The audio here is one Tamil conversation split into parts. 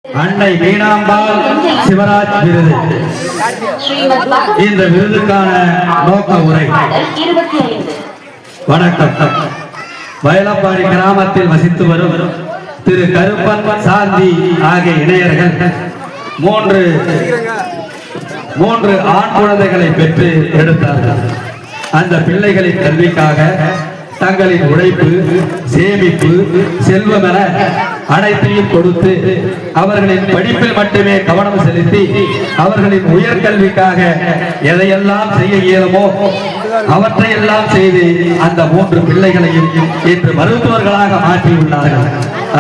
அன்னை மீனாம்பாள் சிவராஜ் விருது. இந்த விருதுக்கான நோக்க உரை. வணக்கம். வயலப்பாடி கிராமத்தில் வசித்து வரும் திரு கருப்பன், சாந்தி ஆகிய இணையர்கள் மூன்று ஆண் குழந்தைகளை பெற்று எடுத்தார்கள். அந்த பிள்ளைகளின் கல்விக்காக தங்களின் உழைப்பு, சேமிப்பு, செல்வம் என அனைத்தையும் கொடுத்து அவர்களின் படிப்பில் மட்டுமே கவனம் செலுத்தி அவர்களின் உயர்கல்விக்காக எதையெல்லாம் செய்ய இயலுமோ அவற்றையெல்லாம் செய்து அந்த 3 பிள்ளைகளையும் இன்று மருத்துவர்களாக மாற்றியுள்ளார்கள்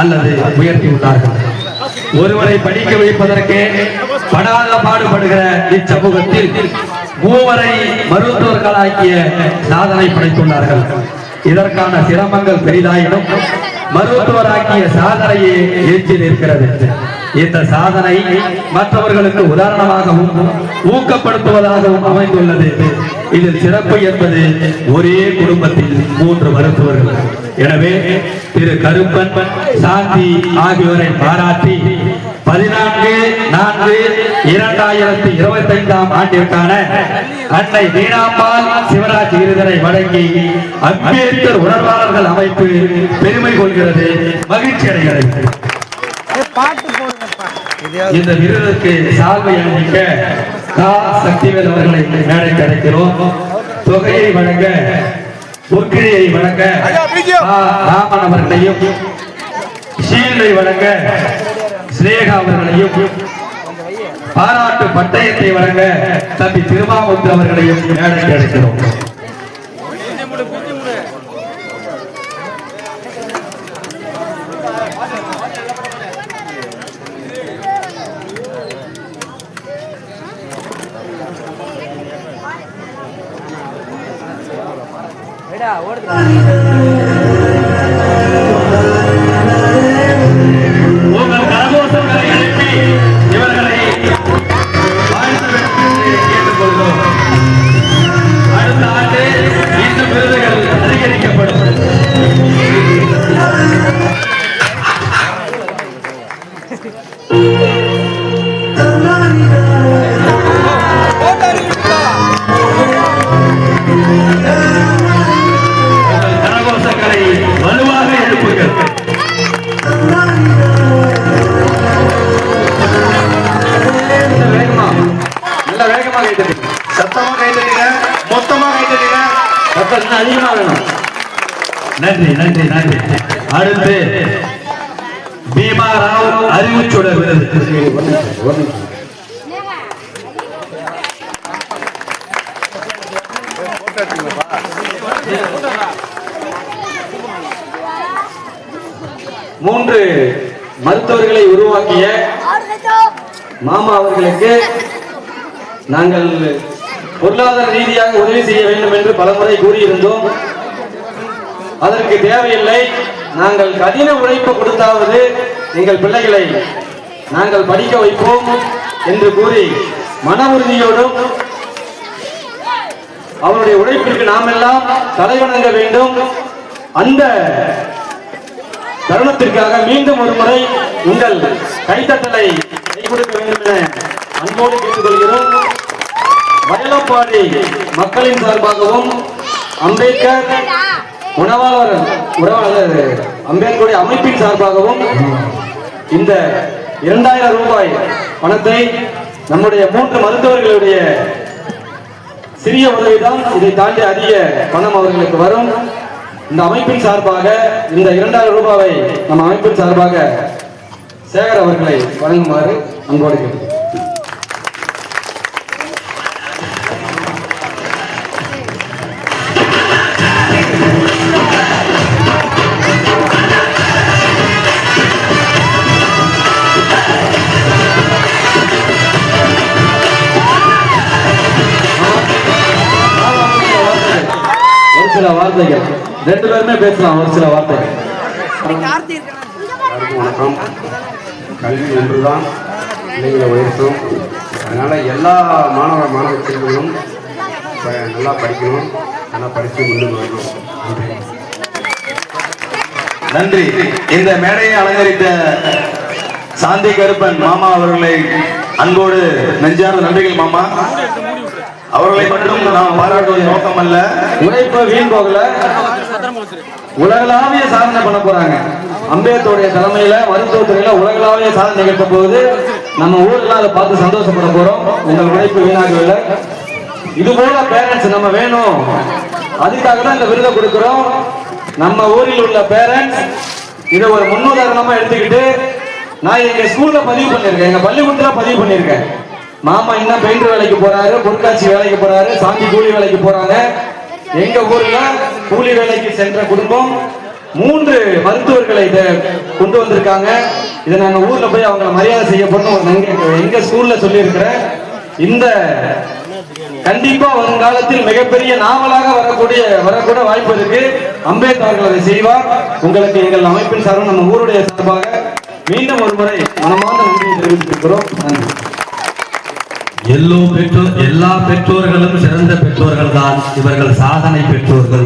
அல்லது உயர்த்தியுள்ளார்கள். ஒருவரை படிக்க வைப்பதற்கே படாத பாடுபடுகிற இச்சமூகத்தில் 3 மருத்துவர்களாக்கிய சாதனை படைத்துள்ளார்கள். இதற்கான சிரமங்கள் பெரிதாயினும் மருத்துவராக்கிய சாதனையே எஞ்சி நிற்கிறது. இந்த சாதனை மற்றவர்களுக்கு உதாரணமாகவும் ஊக்கப்படுத்துவதாகவும் அமைந்துள்ளது. இதில் சிறப்பு என்பது ஒரே குடும்பத்தில் 3 மருத்துவர்கள். எனவே திரு கருப்பன், சாந்தி ஆகியோரை பாராட்டி 14/4/2025 ஆண்டிற்கான அன்னை மீனாம்பாள் சிவராஜ் விருதினை வழங்கி அம்பேத்கர் உணர்வாளர்கள் அமைப்பு பெருமை கொள்கிறது, மகிழ்ச்சி அடைகிறது. இந்த விருதுக்கு சால்வை அணிவிக்க கா. சக்திவேல் அவர்களை மேடைக்கு அழைக்கிறோம். தொகையை வழங்க, பொற்கிழியை வழங்க ராமன் அவர்களையும், ஷீல்டை வழங்க ஸ்ரேகா அவர்களையும், பாராட்டு பட்டயத்தை வழங்க தம்பி திருமாமுத்து அவர்களையும் மேடைக்கு அழைக்கிறோம். உங்கள் கரகோஷங்களை எழுப்பி இவர்களை கேட்டுக்கொள்கிறோம். அடுத்த ஆண்டு இந்த விருதுகள் அதிகரிக்கப்படும். கரகோஷங்களை வலுவாக எழுப்புங்கள். வேகமா கைத்தட்டீங்க, சத்தமா கைத்தட்டீங்க, மொத்தமா கைத்தட்டீங்க, சத்தம் அதிகமா வேணும். நன்றி நன்றி நன்றி. அடுத்து பீமா ராவ் அறிவுச்சுடர் விருது. மூன்று மருத்துவர்களை உருவாக்கிய மாமா அவர்களுக்கு நாங்கள் பொருளாதார ரீதியாக உதவி செய்ய வேண்டும் என்று பலமுறை கூறியிருந்தோம். அதற்கு தேவையில்லை, நாங்கள் கடின உழைப்பு கொடுத்தாவது எங்கள் பிள்ளைகளை நாங்கள் படிக்க வைப்போம் என்று கூறி மன உறுதியோடும் அவருடைய உழைப்பிற்கு நாம் எல்லாம் தலைவணங்க வேண்டும். அந்த தருணத்திற்காக மீண்டும் ஒரு முறை உங்கள் கைத்தட்டலை கை கொடுக்க வேண்டும் என அன்போடு கேட்டுக்கொள்கிறோம். வயலப்பாடி மக்களின் சார்பாகவும் அம்பேத்கர் உணவாளர் அம்பேத்கருடைய அமைப்பின் சார்பாகவும் இந்த 2000 ரூபாய் பணத்தை நம்முடைய 3 மருத்துவர்களுடைய சிறிய உதவிதான், இதை தாண்டி அதிக பணம் அவர்களுக்கு வரும். இந்த அமைப்பின் சார்பாக இந்த 2000 ரூபாயை நம்ம அமைப்பின் சார்பாக சேகர் அவர்களை வழங்குமாறு அன்போடு கேட்கிறேன். ஒரு சில வார்த்தைகள் 2 பேருமே பேசலாம். ஒரு சில வார்த்தைகள். வணக்கம். கல்வி ஒன்றுதான் பிள்ளைங்களை உயர்த்தும். அதனால எல்லா மாணவ செல்வங்களும் நல்லா படிக்கணும், நல்லா படித்து முன்னுக்கு வரணும். நன்றி. இந்த மேடையை அலங்கரித்த சாந்தி கருப்பன் மாமா அவர்களை அன்போடு நெஞ்சார்ந்த நன்றிகள் மாமா. அவர்களை மட்டும் நாம் பாராட்டுவது நோக்கம் அல்ல. உழைப்ப வீண் போகல, உலகளாவிய சாதனை பண்ண போறாங்க. அம்பேத்கருடைய தலைமையில மருத்துவத்துறையில உலகளாவிய சாதனை நிகழ்த்த போகுது. நம்ம ஊர்ல அதை பார்த்து சந்தோஷப்பட போறோம். உங்கள் உழைப்பு வீணாகவில்லை. இது போல பேரண்ட்ஸ் நம்ம வேணும். அதுக்காக தான் இந்த விருதை கொடுக்கிறோம். நம்ம ஊரில் உள்ள பேரண்ட்ஸ் இதை ஒரு முன்னுதாரணமா எடுத்துக்கிட்டு, நான் எங்க ஸ்கூல்ல பதிவு பண்ணிருக்கேன், எங்க பள்ளிக்கூடத்துல பதிவு பண்ணிருக்கேன். மாமா இன்னும் பெயிண்டர் வேலைக்கு போறாரு, பொருட்காட்சி வேலைக்கு போறாரு, சாந்தி கூலி வேலைக்கு போறாங்க. எங்க ஊர்ல கூலி வேலைக்கு சென்ற குடும்பம் 3 மருத்துவர்களை இதை கொண்டு வந்திருக்காங்க. இதை நாங்க ஊர்ல போய் அவங்க மரியாதை செய்ய போறோம். எங்க ஸ்கூல்ல சொல்லி இருக்கிறேன். இந்த கண்டிப்பா வருங்காலத்தில் மிகப்பெரிய நாவலாக வரக்கூட வாய்ப்பு இருக்கு. அம்பேத்கர் அவர்கள் அதை செய்வார். உங்களுக்கு எங்கள் அமைப்பின் சார்பாக, நம்ம ஊருடைய சார்பாக மீண்டும் ஒரு முறை மனமார்ந்த நன்றியை தெரிவித்திருக்கிறோம். நன்றி. எல்லா பெற்றோர்களும் சிறந்த பெற்றோர்கள் தான். இவர்கள் சாதனை பெற்றோர்கள்.